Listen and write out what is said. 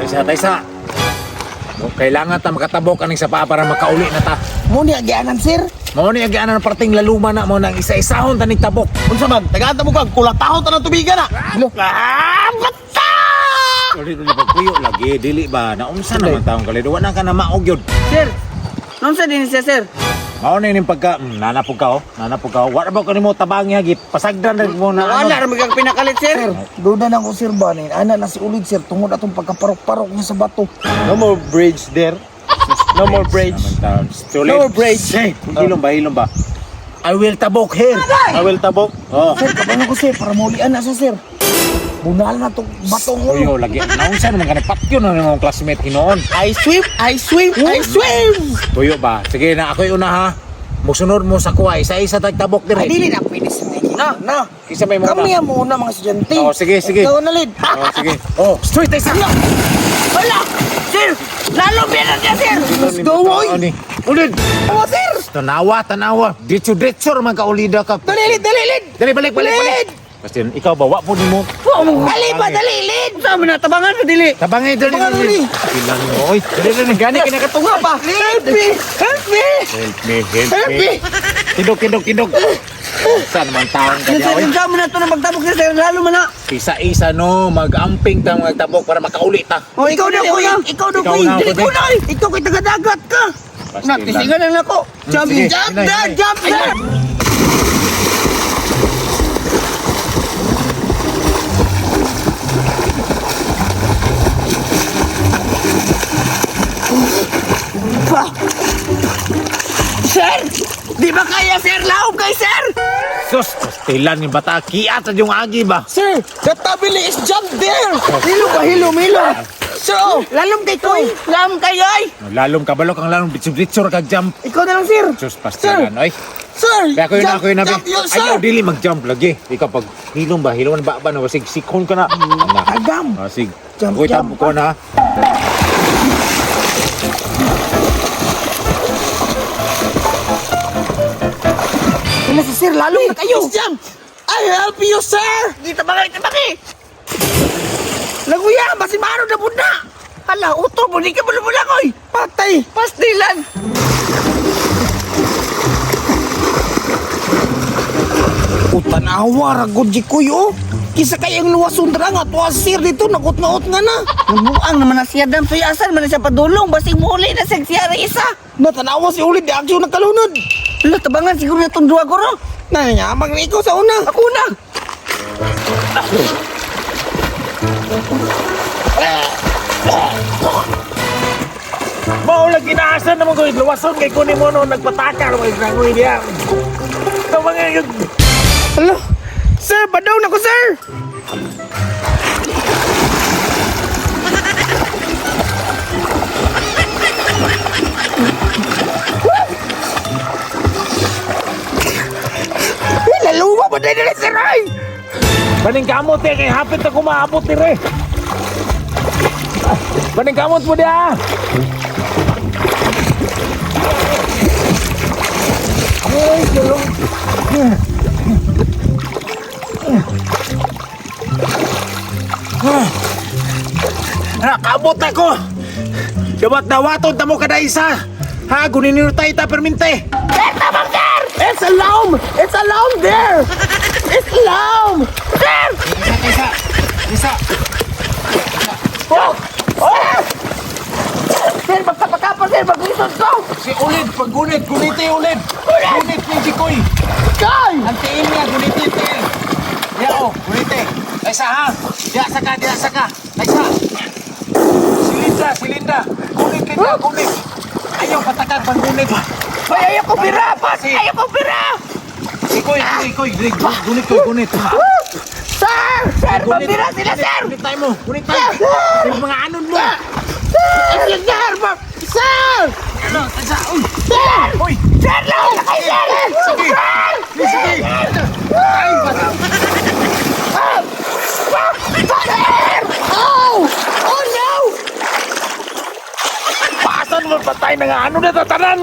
Taysa. Kailangan ta makatabok aning sapa para makauli na ta. Mo ni agianan sir. Mao ni agianan ng parting laluma na mo nang isa-isahon tanig tabok. Unsa man? Taga-tabok kag kulatahon ta ng tubigan na. Lo. Bata! Dili pagpuyo lagi dili ba naunsa naman taong kalido na ka na maog yun. Sir, nonsa din siya, sir? Mao na ining pagka nanapog ka. Wa ba kanimo tabangi hagit pasagdan na mo na Wala ra magkang pinakalit, sir. Sir, duda na ko sir ba ni ana na si Ulid sir tungod atong pagkaparok-parok niya sa bato. No more bridge there. No more bridge. No more bridge. Hey, hilom ba? I will tabok here. I will tabok. Oh. Sir, kabalo ko sir para maulian na sa sir. Bunal na tong batong ulo. Uyo lagi. Naunsa naman ka nagpatyo na ng mga classmate hinoon. I swim. Tuyo ba? Sige na ako'y una ha. Musunod mo sa kuha. Isa-isa tagtabok dire. Ay, dili na pwede sa inyo. Na. Kisa may muna. Kami ang muna mga estudyante. Oh, sige. Ikaw na lid. Oh, sige. Oh, straight tayo sa. Wala! Sir! Lalo bilang niya, sir! Let's go, boy. Ulid. Oh, sir. Tanawa. Ditso man ka ulida ka. Dali, Dali, balik. Basta ikaw ba? Wa po ni mo. Dali ba, dali, lid. Saan mo na tabangan na dili? Tabangay, dali. Ilang mo. Oy, dali. Gani, kinakatunga pa. Help me. Help me. Kindog. Saan naman taong ka Sir, oy? saan mo na ito na magtabok niya, sir? Lalo man na. Isa-isa no, mag-amping ta magtabok para makauli ta. Oh, ikaw na, kuya. Ikaw na, Ikaw kuya. na, Dili kuya. ko na. Ikaw kay taga-dagat ka. Natisingan na ako. Jump Sige, there, hinay. jump there. Sir! Di ba kaya, sir? Laog kay sir! Sus, pastilan ni bata. Kiat sa yung agi ba? Sir, the tabili is jump there. Hilom. Sir, oh. Lalom kay Koy! Lalom kay ay! Lalong kabalok ang lalong bitsur kag jump. Ikaw na lang, sir! Sus, pastilan. Oy. Sir, Kaya ako yun na. jump yun, sir. Ayaw, dili mag-jump lagi. Ikaw pag hilom ba na wasig sikon ka na. Anak. Agam. Sig. Jump, Ako'y jump, tabo ko na. Kaya si sir, lalong na kayo. Jump. I help you, sir. Di tabangay! Laguya! Masimaro na bunda! Hala, utol mo! Di ka bula-bula koy! Patay. Pastilan! Utanawa, ragod di kuyo. Kisa kayang luwason dra nga tuwa sir dito nagot-naot nga na. Nabuang naman na siya dam. Soy asan man na siya padulong. Basing muli na siya siya isa. Natanawa si Ulid di aksyon nagkalunod. Hala, tabangan siguro na itong duwa ko ro. Nanyamag na ikaw sa una. Ako na! Mau lagi naasan naman ko. Luwason kay kunin mo no. Nagpataka. Nangoy diya. Tabangay yun. Hala. Sir, badaw na ko sir. Laluwa ba dahil na sir ay? Baning kamot eh. Kaya hapit ako maabot dire. Baning kamot mo dia. Nakabot ako. Dawat-dawaton tamo kada isa. Ha, guniniro tayo ta perminte. It's alarm! It's alarm there! It's alarm! Sir! Isa. Oh! Sir, magkapakapa sir, maglisod ko! Si Ulid, paggunit, guniti Ulid. Gunit ni Jikoy. Kay! Antiin niya, guniti. Ya oh, guniti. Isa ha. Dia saka. Isa. Silinda. Gunit kita, gunit. Ayaw patakan pang gunit. Ay, ayaw ko pira! Ayaw ko pira! Ikoy. Gunit. Sir! Sir, mabira sila sir! Gunit tayo mo. Yung mga anon mo. Sir! Sir! Sir! Ano, tagsa. Uy. Sir! Uy. Sir! Laon na kayo sir! Sige. Sir! Ay, bata. Sir! Oh! Oh no! Paasan mo patay na nga. Ano na tatanan?